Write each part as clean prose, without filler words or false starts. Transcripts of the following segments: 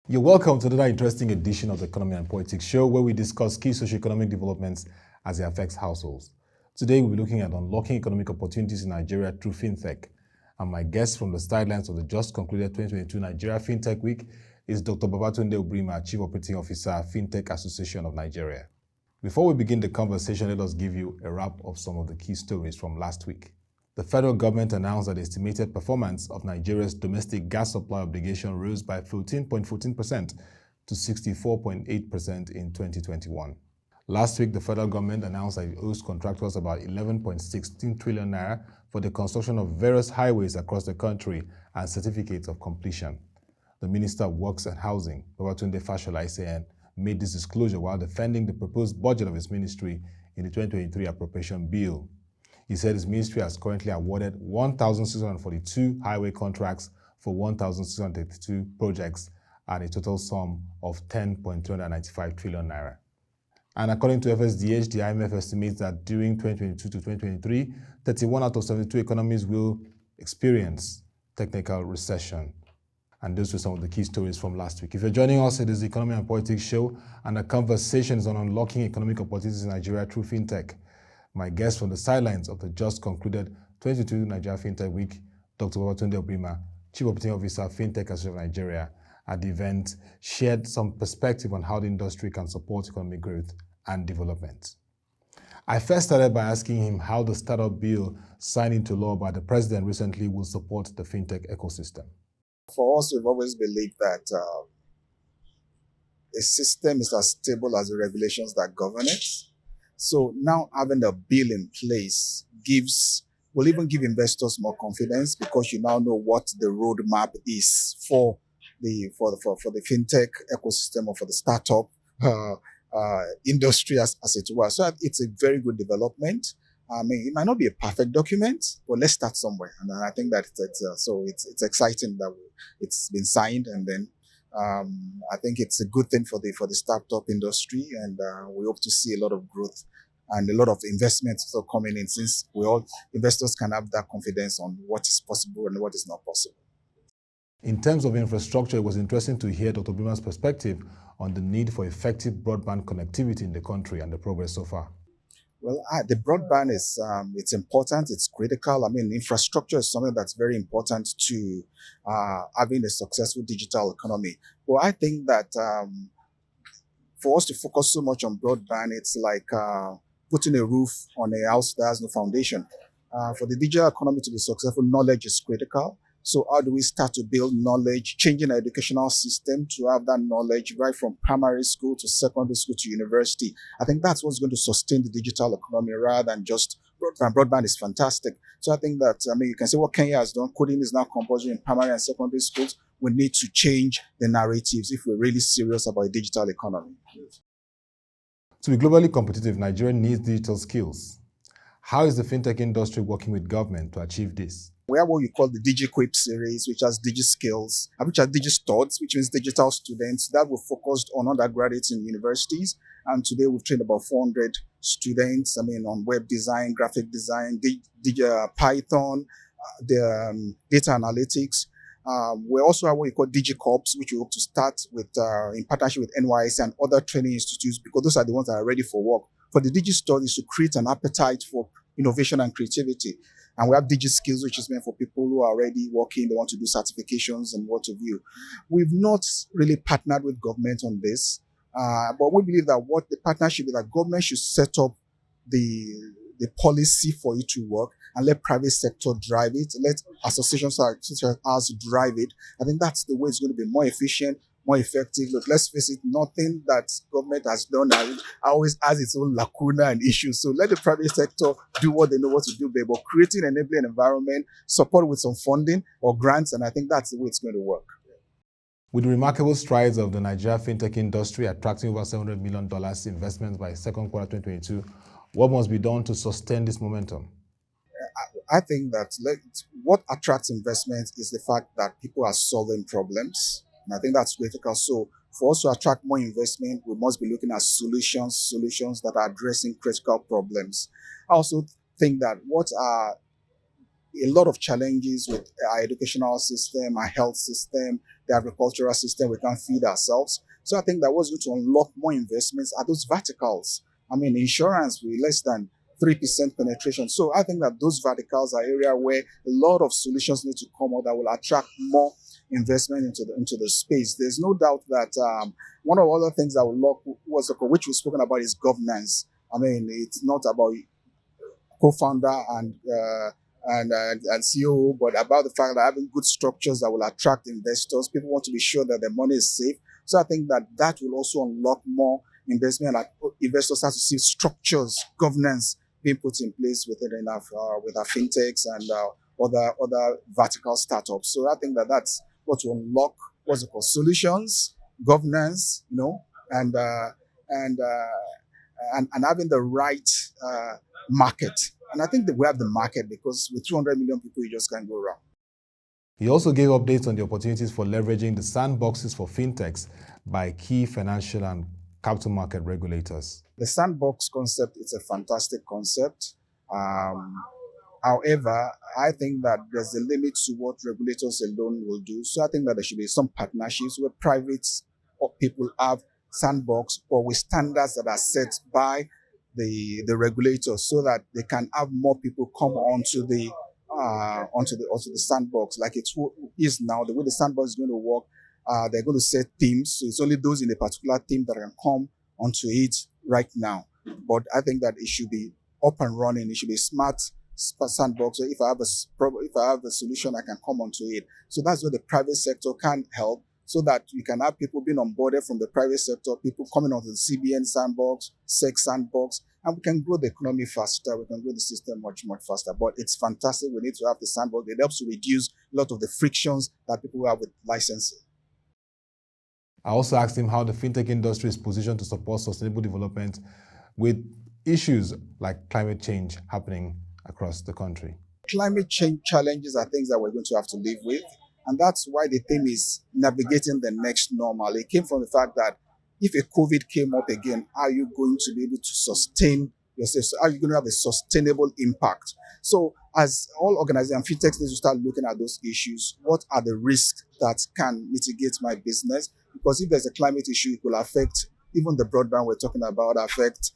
You're welcome to another interesting edition of the Economy and Politics Show, where we discuss key socioeconomic developments as it affects households. Today, we'll be looking at unlocking economic opportunities in Nigeria through fintech. And my guest from the sidelines of the just concluded 2022 Nigeria Fintech Week is Dr. Babatunde Obrimah, Chief Operating Officer, Fintech Association of Nigeria. Before we begin the conversation, let us give you a wrap of some of the key stories from last week. The federal government announced that the estimated performance of Nigeria's domestic gas supply obligation rose by 14.14% to 64.8% in 2021. Last week, the federal government announced that it owes contractors about 11.16 trillion naira for the construction of various highways across the country and certificates of completion. The Minister of Works and Housing, Babatunde ICN, made this disclosure while defending the proposed budget of his ministry in the 2023 appropriation bill. He said his ministry has currently awarded 1,642 highway contracts for 1,632 projects at a total sum of 10.295 trillion naira. And according to FSDH, the IMF estimates that during 2022 to 2023, 31 out of 72 economies will experience technical recession. And those were some of the key stories from last week. If you're joining us, it is the Economy and Politics Show, and the conversation is on unlocking economic opportunities in Nigeria through fintech. My guest from the sidelines of the just concluded 2022 Nigeria Fintech Week, Dr. Babatunde Obrimah, Chief Operating Officer, Fintech Industry of Nigeria, at the event, shared some perspective on how the industry can support economic growth and development. I first started by asking him how the startup bill signed into law by the president recently will support the fintech ecosystem. For us, we've always believed that a system is as stable as the regulations that govern it. So now having a bill in place will even give investors more confidence, because you now know what the roadmap is for the fintech ecosystem, or for the startup industry, as it were. So it's a very good development. I mean, it might not be a perfect document, but let's start somewhere. And I think that it's exciting that it's been signed, and then I think it's a good thing for the startup industry, and we hope to see a lot of growth and a lot of investments also coming in, since investors can have that confidence on what is possible and what is not possible. In terms of infrastructure, it was interesting to hear Dr. Obrimah's perspective on the need for effective broadband connectivity in the country and the progress so far. Well, the broadband is it's important. It's critical. I mean, infrastructure is something that's very important to having a successful digital economy. Well, I think that for us to focus so much on broadband, it's like putting a roof on a house that has no foundation. For the digital economy to be successful, knowledge is critical. So how do we start to build knowledge, changing the educational system to have that knowledge right from primary school to secondary school to university? I think that's what's going to sustain the digital economy rather than just broadband. Broadband is fantastic. So I think that, you can say what Kenya has done. Coding is now compulsory in primary and secondary schools. We need to change the narratives if we're really serious about a digital economy. To be globally competitive, Nigeria needs digital skills. How is the fintech industry working with government to achieve this? We have what you call the DigiQuip series, which has DigiSkills, which are DigiStuds, which means digital students. That we focused on undergraduates in universities. And today we've trained about 400 students, on web design, graphic design, Python, data analytics. We also have what we call DigiCorps, which we hope to start with in partnership with NYSC and other training institutes, because those are the ones that are ready for work. For the DigiStuds is to create an appetite for innovation and creativity. And we have DigiSkills, which is meant for people who are already working, they want to do certifications and what have you. We've not really partnered with government on this, but we believe that what the partnership is, that government should set up the policy for it to work and let private sector drive it, let associations such as ours drive it. I think that's the way it's going to be more efficient, more effective. Look, let's face it, nothing that government has done always has its own lacuna and issues. So let the private sector do what they know what to do, but creating an enabling environment, support with some funding or grants, and I think that's the way it's going to work. With the remarkable strides of the Nigeria fintech industry attracting over $700 million investments by second quarter 2022, what must be done to sustain this momentum? I think that what attracts investment is the fact that people are solving problems. And I think that's critical. So for us to attract more investment, we must be looking at solutions that are addressing critical problems. I also think that what are a lot of challenges with our educational system, our health system, the agricultural system, we can't feed ourselves. So I think that what's going to unlock more investments are those verticals. I mean, insurance, we're less than 3% penetration. So I think that those verticals are area where a lot of solutions need to come out that will attract more investment into the space. There's no doubt that one of the other things that will lock which we've spoken about is governance. I mean, it's not about co-founder and CEO, but about the fact that having good structures that will attract investors. People want to be sure that their money is safe. So I think that will also unlock more investment. Like investors have to see structures, governance being put in place with our fintechs and other vertical startups. So I think that's what will unlock solutions, governance, and having the right market. And I think that we have the market because with 200 million people, you just can't go wrong. He also gave updates on the opportunities for leveraging the sandboxes for fintechs by key financial and capital market regulators. The sandbox concept is a fantastic concept. However, I think that there's a limit to what regulators alone will do. So I think that there should be some partnerships where private people have sandbox or with standards that are set by the regulators so that they can have more people come onto the sandbox like it is now. The way the sandbox is going to work, they're going to set themes. So it's only those in a particular theme that can come onto it right now. But I think that it should be up and running. It should be smart sandbox. So if I have a solution, I can come onto it. So that's where the private sector can help, so that you can have people being onboarded from the private sector, people coming onto the CBN sandbox, SEC sandbox, and we can grow the economy faster. We can grow the system much, much faster. But it's fantastic. We need to have the sandbox. It helps to reduce a lot of the frictions that people have with licensing. I also asked him how the fintech industry is positioned to support sustainable development with issues like climate change happening across the country. Climate change challenges are things that we're going to have to live with. And that's why the theme is navigating the next normal. It came from the fact that if a COVID came up again, are you going to be able to sustain yourself? Are you going to have a sustainable impact? So as all organizations, fintechs need to start looking at those issues. What are the risks that can mitigate my business? Because if there's a climate issue, it will affect even the broadband we're talking about, affect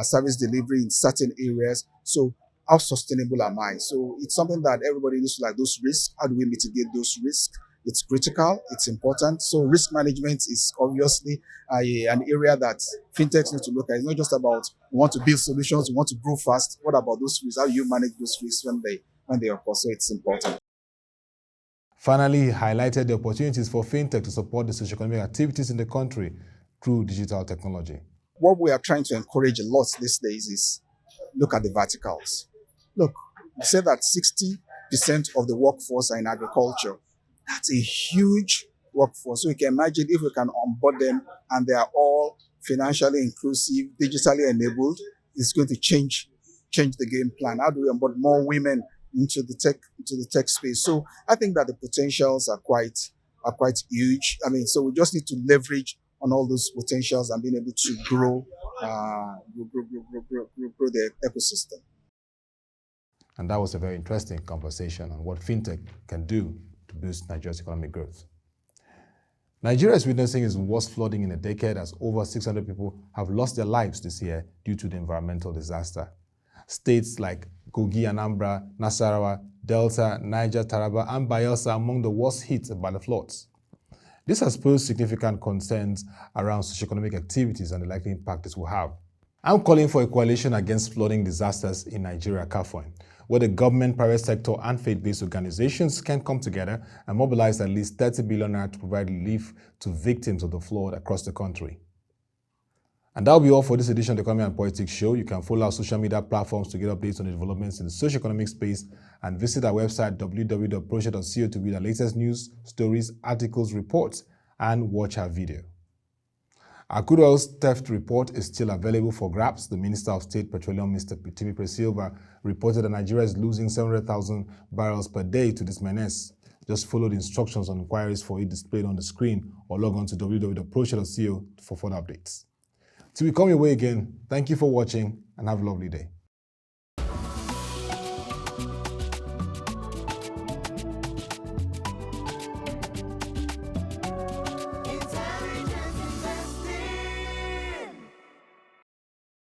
service delivery in certain areas. So how sustainable am I? So it's something that everybody needs to those risks. How do we mitigate those risks? It's critical. It's important. So risk management is obviously an area that fintechs need to look at. It's not just about we want to build solutions, we want to grow fast. What about those risks? How do you manage those risks when they occur? So it's important. Finally, he highlighted the opportunities for fintech to support the socio-economic activities in the country through digital technology. What we are trying to encourage a lot these days is look at the verticals. Look, we say that 60% of the workforce are in agriculture. That's a huge workforce. So you can imagine if we can onboard them and they are all financially inclusive, digitally enabled, it's going to change the game plan. How do we onboard more women into the tech space? So I think that the potentials are quite huge. I mean, so we just need to leverage on all those potentials and being able to grow the ecosystem. And that was a very interesting conversation on what fintech can do to boost Nigeria's economic growth. Nigeria is witnessing its worst flooding in a decade as over 600 people have lost their lives this year due to the environmental disaster. States like Kogi, Anambra, Nasarawa, Delta, Niger, Taraba, and Bayelsa are among the worst hit by the floods. This has posed significant concerns around socioeconomic activities and the likely impact this will have. I'm calling for a coalition against flooding disasters in Nigeria, CAFOIN, where the government, private sector, and faith-based organizations can come together and mobilize at least 30 billion naira to provide relief to victims of the flood across the country. And that will be all for this edition of the Economy and Politics Show. You can follow our social media platforms to get updates on the developments in the socio-economic space and visit our website www.project.co to read our latest news, stories, articles, reports, and watch our video. Our crude oil theft report is still available for grabs. The Minister of State Petroleum, Mr. Timi Silva, reported that Nigeria is losing 700,000 barrels per day to this menace. Just follow the instructions on inquiries for it displayed on the screen or log on to www.project.co for further updates. Till we come your way again, thank you for watching and have a lovely day.